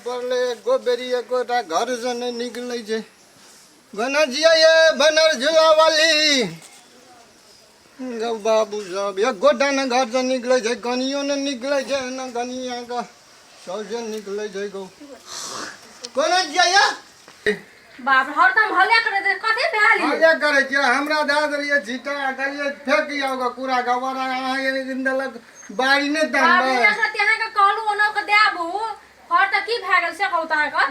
परले गोबेरी एकोटा घर से नहीं निकले छे गना जिया ये बनर झूला वाली गौ बाबू साहब एक गोटा न घर से निकले छे गनियो न निकले छे न गनिया का सौ से निकले छे गौ कोना जिया ये बाप हरदम हल्ला करे दे कथे भेली हल्ला करे के हमरा दा देलिए झीटा गलिए फेंक आउगा पूरा गवारा ये इंदलक बाड़ी ने दान बाप रे सत्य है का कहलू ओनो के देबू हर त की भ गेल से कहता है का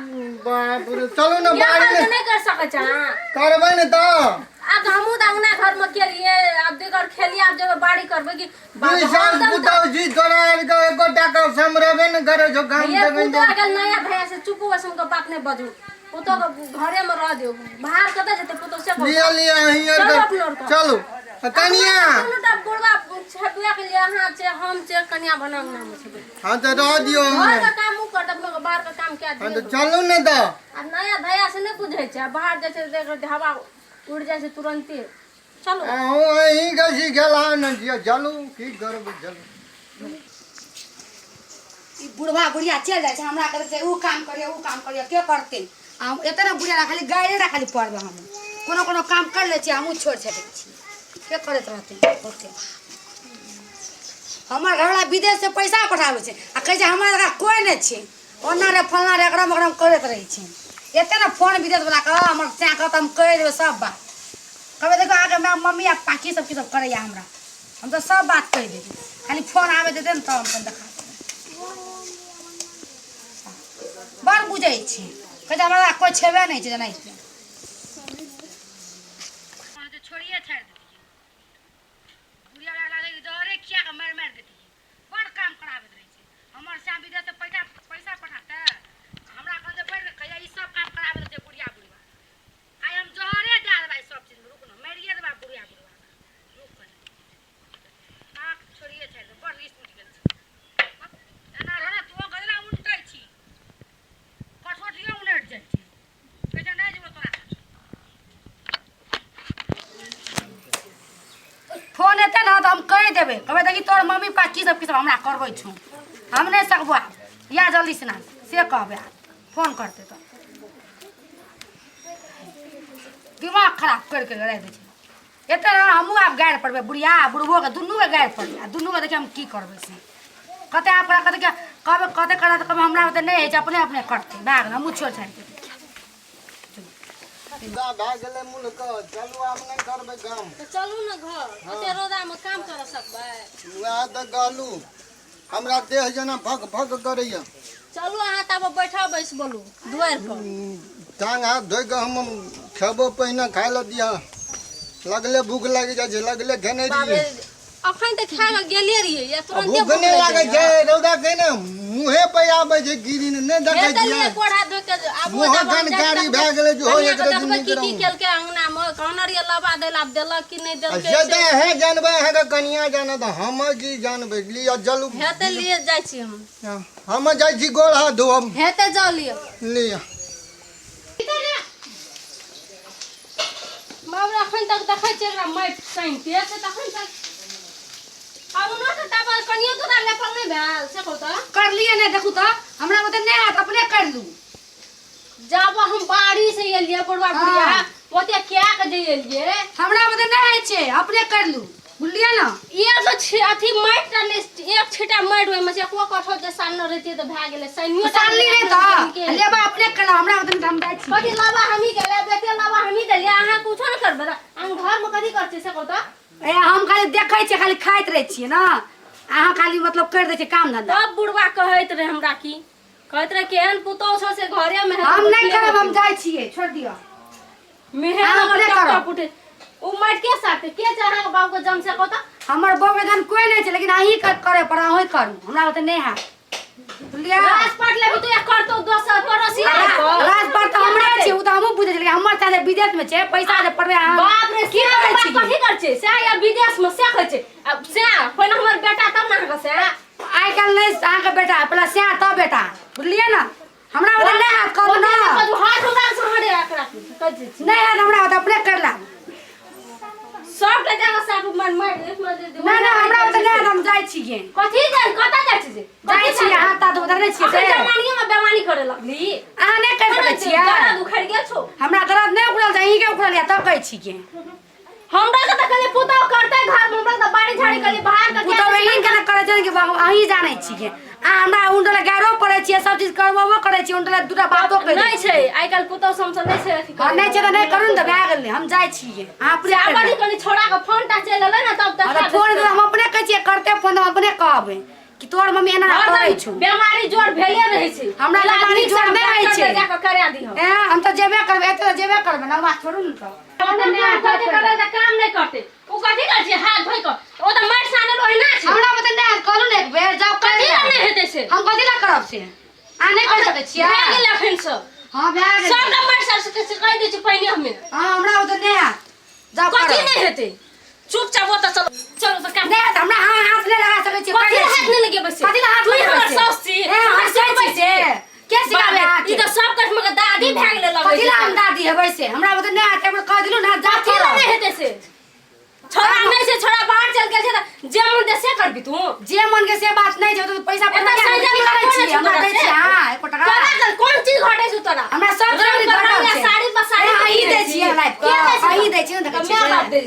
बाप रे चलो ना बाड़ी ने नहीं कर सके छ करबै ने त अब हमू दांगना घर में के लिए अब देकर खेलिए अब जब बाड़ी करबे की दुई साल बुताऊ जी तोरा के गोटा का समरबे न करे जो काम ये देबे पुतो अगर नया भैया से चुप वसम के बात नहीं बजू पुतो घरे में रह दियो बाहर कत जते पुतो से लिया हियर चलो कनिया उनटा बुढ़वा छपुआ के लिए हां से हम से कन्या बनाम नाम छबे हां त रह दियो घर का काम उ कर दब बाहर का काम क्या हां त चलू न त अब नया भैया से नहीं बुझै छ बाहर जैसे देख हवा उड़ जाए से तुरंत चलो ओ ही गसी गेला न जिया चलू की करब चलू ई बुढ़वा बुढ़िया चल जाए छै हमरा करे से उ काम करिए के करते हम एतना बुढ़िया खाली गायरे खाली पड़बे हम कोनो काम कर ले छी हमहु छोड़ सकै छी के करत रहते ओके हमर घरवाला विदेश से पैसा पठावे छै आ कहे छै हमरा लगा कोई नै छै ओना रे फलना रे एकरा मगरम करत रही छै एतना फोन विदेश वाला का हमर से खत्म कर देबे सब बात कबे देखो आगे मैं मम्मी आ पाकी सब की सब करैया हमरा हम तो सब बात कह देबे खाली फोन आवे देते न त हम अपन देखा बड़ बुझै छी कहे हमरा कोई छेबे नहीं छै नहीं छै छोड़िए छाड़ देती बुढ़िया वाला लागे जरे किया का मार देती बड़ काम करावे रही छै हमर से विदेश से पैसा पठाते हमरा कहते बैठ कहिया ई सब काम करावे छै बुढ़िया आई हम जहरे दे देबै सब चीज रुक न मारिए देबै बुढ़िया रुक आ छोड़िए छाड़ दे बड़ रिस्क उठ गेल छै एना रहना तू गदला उल्टै छी कठोटिया उलट जाइ छी कहे नहीं जेबो तोरा फोन एते ना तो हम कह देबे कहबे देखी तोर मम्मी पापा की सब हमरा करबै छु हम नहीं सकबो या जल्दी से ना से कहबे फोन करते तो दिमाग खराब करके रह दे छै एते ना हमहु आब गाड़ पड़बे बुढ़िया बुढ़बो के दुन्नू के गाड़ पड़बे आ दुन्नू के देखि हम की करबै से कते आप कते कते करा त कबे हमरा ओते नहीं है अपने अपने करते भाग हमहु छोड़ छाड़ के दा भाग गेले मुल्क चलू आब नहीं करबे काम तो चलू न घर ओते रोदा में काम कर सकबे वहाँ त गालू हमरा देह जना भग भग करैया चलू अहाँ तब बैठा बैस बोलू दुआर पर टांग हाथ धोइ के हम खेबो पहिने खाय ल दिया लगले भूख लागि जाय छै लगले खेने दिए अखन त खा के गेले रहिए या तुरंत भूख नहीं लागे छै रौदा के ने मुहे पे आबै छै गिरी ने देखै छियै कोढ़ा धो के आबो मुह जानकारी भ गेलै जो होय एकरा दिन की केल के अंगना में कौनरिया लबा देला देलक कि नहीं देलक से त है जानबे है के कनिया जाने त हम की जानबे लिया जलू हेते लिए जाय छी हम जाय छी गोड़ हाथ धोब हेते जाओ लियो लिया बाबा अखन तक देखै छै एकरा माइट सैंते से तखन तक अब न त तब कनियो तोरा लेपल नहीं भेल से कहू त कर लिए नहीं देखू तो हमरा ओते नहीं हाथ अपने कर लू जब हम बाड़ी से एलिए बुढ़वा बुढ़िया ओते क्या के जे एलिए हमरा ओते नहीं छै अपने कर लू बुझलिए ना ये जो अथी माइट डाले एक छिटा माइट ओय में से को कठो जे सान न रहते त भा गेले सैनियो साली नहीं तो लेबा अपने कर हमरा ओते हम दै छी कथी लाबा हमी के ले बेटे लाबा हमी देलिए अहाँ कुछो न करबे हम घर में कथी करते से कहू त ए हम खाली देखै छी खाली खाइत रह छी ना अहाँ खाली मतलब कर दै छी काम धंधा तब बुढ़वा कहैत रहे हमरा की कहैत रहे केहन पुतौ छ से घरे में हम नहीं करब हम जाय छिए छोड़ दियो मेहर हमर टका पुटे उ माइट के साथ के चाहा बाबू को जम से कहता हमर बाबू जन कोई नहीं छै लेकिन अही करे पर अही करू हमरा ओते नहीं है बुझलिए राजपाट लेबी तो एक करतो दोसर पड़ोसी राजपाट त हमरा छै उ त हमहु बुझै छी हमर चाहे विदेश में छै पैसा जे पड़बे बाप रे की करै छी कथि कर छै से या विदेश में से कहै छै अब से पहिने हमर बेटा तब ना के से आइ काल नहीं अहाँ के बेटा पहले से तब बेटा बुझलिए ना हमरा ओते नहीं है करू ना हाथ उतार से हटे एकरा कह छी नहीं है हमरा ओते अपने कर ला सब के जगह साफ मार दे ना ना हमरा ओते नै हम जाय छियै कथी जान कता जाय छी जाय छी हाथ ता धोदर नै छियै से जमानिया में बेमानी करे लगली अहाँ नै कर सकै छियै दर्द उखड़ गेल छौ हमरा दर्द नै उखड़ल जाई के उखड़ल या तब कहै छियै हमरा के त कहले पुताव करते घर में हमरा त बाड़ी झाड़ी कहले बाहर का पुताव एहन केना करे छै कि अहीं जानै छियै आ हमरा उंडल गारो पड़े छियै सब चीज करबो करे छियै उंडल दूटा बातो कहि नै छै आइ काल पुताव समझ नै छै अथी नै छै त नै करू न त भए गेल हम जाय छियै अहाँ अपने आबादी कनी छोड़ा के फोन टा चल ले ना तब तक फोन हम अपने कहै छियै करते फोन हम अपने कहबै कि तोर मम्मी एना करै छौ बीमारी जोर भेले रहै छै हमरा बीमारी जोर नै रहै छै जाके करा दिहो हम त जेबे करबै एते त जेबे करबै ना बात छोड़ू न त कथी करे त काम नै करते उ कथी कर छै हाथ धोइ क ओ त मार साने रोइ ना छै हमरा बते नै करू न एक बेर जाओ कथी नै हेतै से हम कथी ला करब से आ नै कर सकै छियै भए गेल एखन सब हां भए गेल सब त मार साल से कहि दै छी पहिने हमें हां हमरा बते नै जाओ कथी नै हेतै चुपचाप ओत चलो चलो त काम नै हमरा हाथ नै लगा सकै छियै कथी हाथ नै लगे बस कथी ला हाथ तू हमर सास छी हमर सास छी के सिखावे ई त सब कठ में दादी भए गेल लगै कथी ला हम दादी हेबै से हमरा बते नै एक बेर कह दिलु ना जा कथी ला नै हेतै से छोड़ा नै से छोड़ा बाहर चल गेल छै त जे मन दे से करबी तू जे मन के से बात नै छै तो पैसा पर नहीं करै छी हमरा दै छी हां 1 टका तोरा कोन चीज घटै छै तोरा हमरा सब चीज घटै छै साड़ी पर साड़ी अहीं दै छी लाइफ के अहीं दै छी न देखै छी मैं बात दे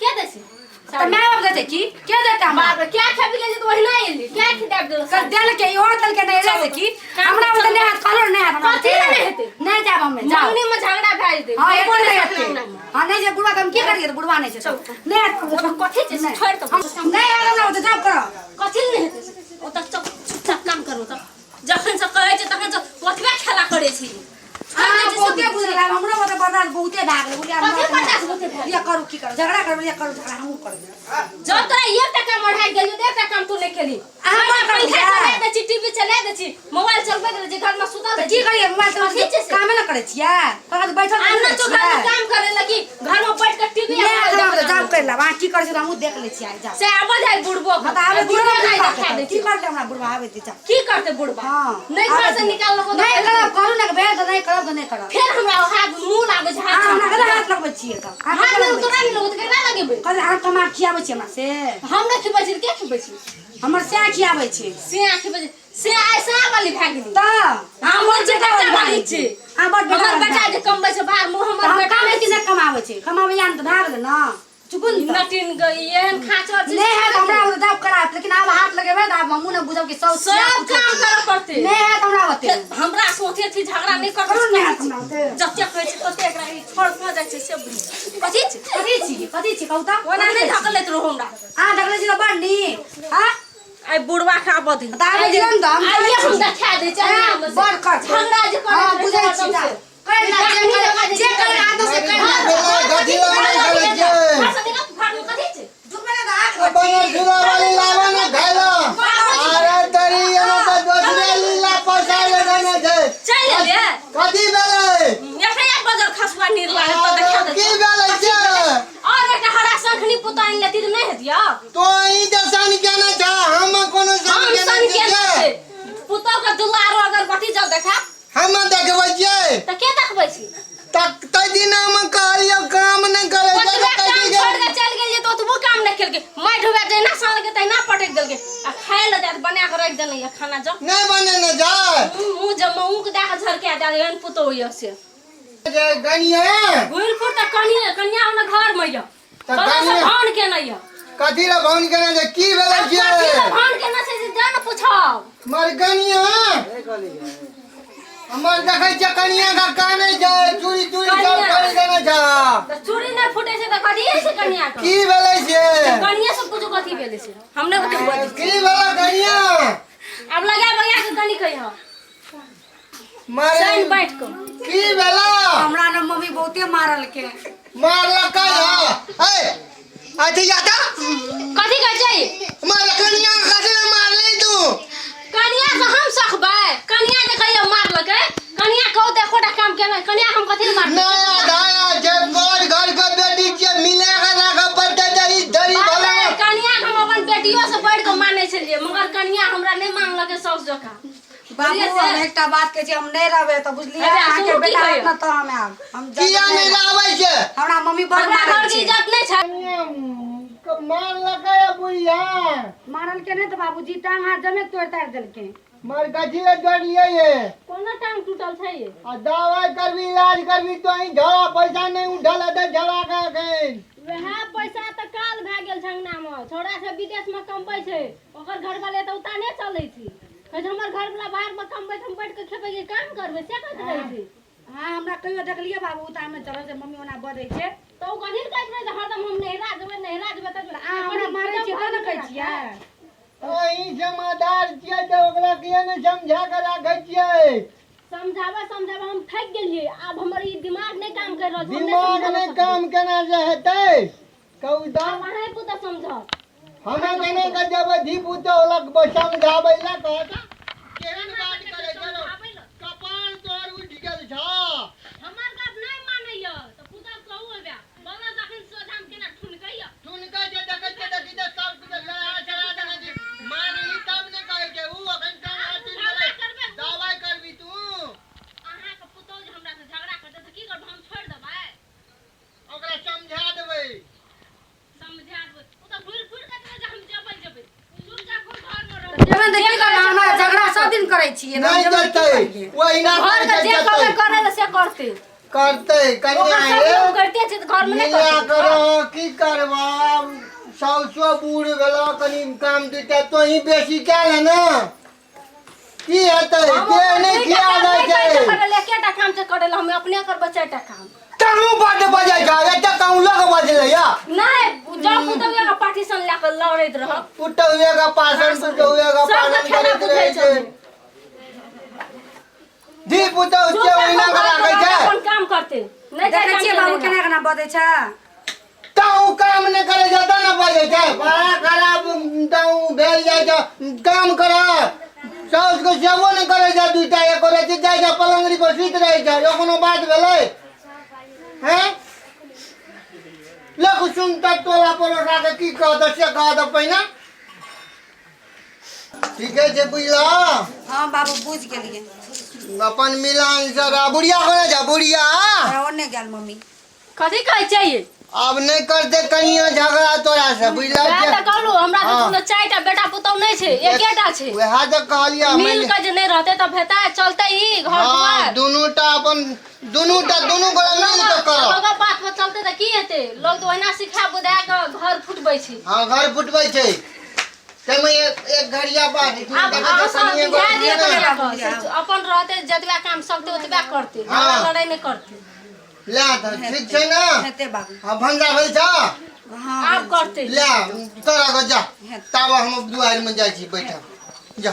के दै छी त मैं बाप देते की के देते हमरा बाप रे क्या खेबी गेल तो ओहिना एली क्या खिदाब देल कर देल के और तल के नै रह सकी हमरा बते नै हाथ कलर नै हाथ कथी ला नै हेतै नै जाब हम जाओ मम्मी में झगड़ा भए जेतै हां एते नै हेतै हां नै जे बुढ़वा हम की करिए बुढ़वा नै छै नै कथी छै छोड़ त नै हमरा बते जाब करो कथी नै हेतै ओ त चुपचाप काम करू त जखन से कहै छै तखन से ओतबे खेला करे छै बहुते बुझला हमरा बते बर्दाश्त बहुते भाग ले बुलिया कथी बर्दाश्त बहुते भाग ये करू की करू झगड़ा करू ये करू झगड़ा हमहु करब जब तोरा एक टका बढ़ा गेल एक टका काम तू नै खेली अहाँ पंखा चला दे छी टीवी चला दे छी मोबाइल चलबे दे छी घर में सुतल की करिए मोबाइल से काम न करे छियै तखन बैठल अन्ना चोखा काम करे लगी घर में बैठ के टीवी जाब कर ला वहां की करे छै हमहु देख ले छियै जा से आबे जाय बुढ़बो बतावे बुढ़वा खाइ खा दे की करते हमरा बुढ़वा आवे दे जा की करते बुढ़बा हां नहीं घर से निकाल लो नहीं करब करू न भेल त नहीं करब त नहीं करब फिर हमरा हाथ मुंह लागे छै हाथ हमरा कला हाथ लगबै छियै त हाथ में तोरा नहीं लगो त केना लगेबे कल हाथ कमा खियाबै छी हमरा से हम नै खिबै छी के खिबै छी हमर से खियाबै छी से खिबै छी से ऐसा वाली भाग गेली त हमर जे बेटा वाली छी आ बड हमर बेटा जे कमबै छै बाहर मुंह हमर बेटा कामे कि नै कमाबै छै कमाबै यान त भाग ले न चुकुन नटिन गई एहन खाचर छै नहीं है हमरा दाव करात लेकिन अब हाथ लगेबे त अब हमहु न बुझब कि सब सब काम करे पड़ते नहीं है हमरा बते हमरा सोचे थी झगड़ा नहीं कर करू नहीं हाथ हमरा बते जते कहै छै तते एकरा छोड़ न जाय छै से बुझी कथी छी कहू त ओना नहीं ढकलैत रहो हमरा आ ढकले छी त बड्डी हां आई बुढ़वा खा बदी त आबे दियन त हम आइए हम देखा दे छै बड़ कर झगड़ा जे करे हां बुझै छी त कर ला जे कर आदो से कर गधी वाली करे अपन सुरा वाली लावा ना खाइला अरे तरी एनो त दोसरे लीला पैसा लगाना छै चल ले कथी भेलै एफआईआर बजर खसुआ निर्वा त देखा दे की भेलै छै और एकटा हरा संखनी पुताइन लेती त नहीं हेतिया तो ई दसन केना छ हम कोनो सन केना छै पुतो का दुलारो अगर बती जल देखा हम देखबै छियै त के देखबै छी तक तै दिन हम कहलियो काम नै करे छै काम छोड़ के चल गेल तो तू काम नहीं खेल के मैं ढुबा जैना साल के तैना पटक देल के आ खाए ल जात बना के रख देने ये खाना जो नै बने न जाय मुंह जमऊ के देख झरके जा एन पुतो होय से जे गनिया गुलपुर त कन्या ओना घर में ये त गनिया भान के नहीं है कथी ला भान केना जे की भेलै छै भान के ना से जान पूछब मर गनिया हमर देखै छ कनिया का कानै छै चूड़ी सब कर देना छ त चूड़ी नहीं फूटे से त कदिए से कन्या का की भेलै छै कन्या सब कुछ कथी भेले से हमने बता की भेलै कनिया अब लगा के कनी कहि ह मारे सैन बैठ को की भेलै हमरा न मम्मी बहुते मारल के मारलकै ह ए अथी जाता कथी कह जाई मार कनिया कथी ला मारलै तू कन्या से हम सकबै कन्या जे कहियो मारलकै कन्या कहू त एकोटा काम केना कन्या हम कथी मार नया धाया जे घर के बेटी के मिले के राख पड़ते दरी भला कन्या हम अपन बेटियों से बढ़ के माने छलिए मगर कन्या हमरा नहीं मानलकै सौस जका बाबू हम एकटा बात कहै छी हम नहीं रहबे त बुझलियै अहाँ के बेटा न त हम आब हम किया नहीं लाबै छै हमरा मम्मी बड़ हमरा मारै घर के छै इज्जत नहीं छै मार लगाया बुढ़िया मारल के नहीं त बाबूजी टांग हाथ जमे तोड़ तार देलके मार कथी ले जोड़ लिए ये कोनो टांग टूटल छै ये आ दवाई करबी इलाज करबी तो ही झोड़ा पैसा नहीं उठल है झोड़ा का गई वह पैसा त काल भ गेल छंगना में छोड़ा से विदेश में कमबै छै ओकर घर वाले त उता नहीं चलै छी कहे हमर घर वाला बाहर में कमबै हम बैठ के खेबै के काम करबै से कहत रहै छी हां हमरा कहियो देखलिए बाबू उता में चलो जे मम्मी ओना बदै छै तो कथि कहत रहे हरदम हम नहिरा जेबै त आ हमरा मारै छै त न कहै छियै ओही जमादार छियै त ओकरा किया ने समझा के राखै छियै समझावा हम थक गेलिए अब हमर ई दिमाग नहीं काम कर रहल छै दिमाग में काम केना जे हेतै कहू दा वहां पुता समझ हमें कने के जब धी पुतो लग समझाबै ला कहता केहन बात करे चलो कपाल तोर उठ गेल छ हमर बात नहीं मानैय त पुता कहू होबे बाबा जखन सोझाम केना ठुनका जे देखै छै देखि त सब कुछ लड़ा चला देना जी मानही तब ने कहै छै ऊ अखन काम आती करे दवाई करबी तू अहाँ के पुतो जे हमरा से झगड़ा करते त की करब हम छोड़ देबै ओकरा समझा देबै समझा देबै पुता भूल के जे हम जेबै सुन जा कोन घर में रह जेबन देखि त हमरा झगड़ा सब दिन करै छियै नहीं करते वही ना घर के जे कमे करे ले से करते करते कन्या सब लोग करते छै त घर में नहीं लिया करते करो की करबा सौसो बूढ़ भेलो कनी काम देते तो ही बेसी कैल है ना की हेतै दे नहीं खिया जाय छै करे ले केटा काम से करे ले हम अपने करबै चारटा काम कहूं बात बजाय जा एटा कहूं लग बजले या नहीं जब पुतौया का पार्टीशन ला के लड़ैत रह पुटौया का पासन करैत रहे छै धी पुतौ से ओहिना राखै छै अपन काम करते नहीं देखै छियै बाबू केना केना बदै छै कहूं काम नहीं करे जाता ना बजे छै बड़ा खराब कहूं भेल जाय छै काम करा साउस को सेवो नहीं करे जा दुटा एक करे छै जाय छै पलंगरी पर सुत रहे छै यो कोनो बात भेलै हैं लख सुनता तोला परोसा के की कहत से कहत पहिना ठीक है बुझला हां बाबू बुझ गेलिए अपन मिलान से बुढ़िया करे जा बुढ़िया ओने गेल मम्मी कथि कहै चाहिए अब नहीं करते कनिया झगड़ा तोरा से बुझला मैं त कहलू हमरा त कोनो चारटा बेटा पुतौ नहीं छै एकेटा छै वह त कहलिया मिल के जे नहीं रहते त भेता चलते ही घर हां द्वार दोनोटा अपन दोनों गोला मिल के करो लोग बात में चलते त की हेते लोग तो ओना सिखा बुझा के घर फुटबै छै हां घर फुटबै छै तमे एक घड़िया बात अपन रहते जतबा काम सकते ओतबा करते हाँ। लड़ाई नहीं करते ला त ठीक छै ना हेते बाबू हां भंजा होई छ हां आप करते ला तोरा को जा तब हम दुआर में जाई छी बैठा जा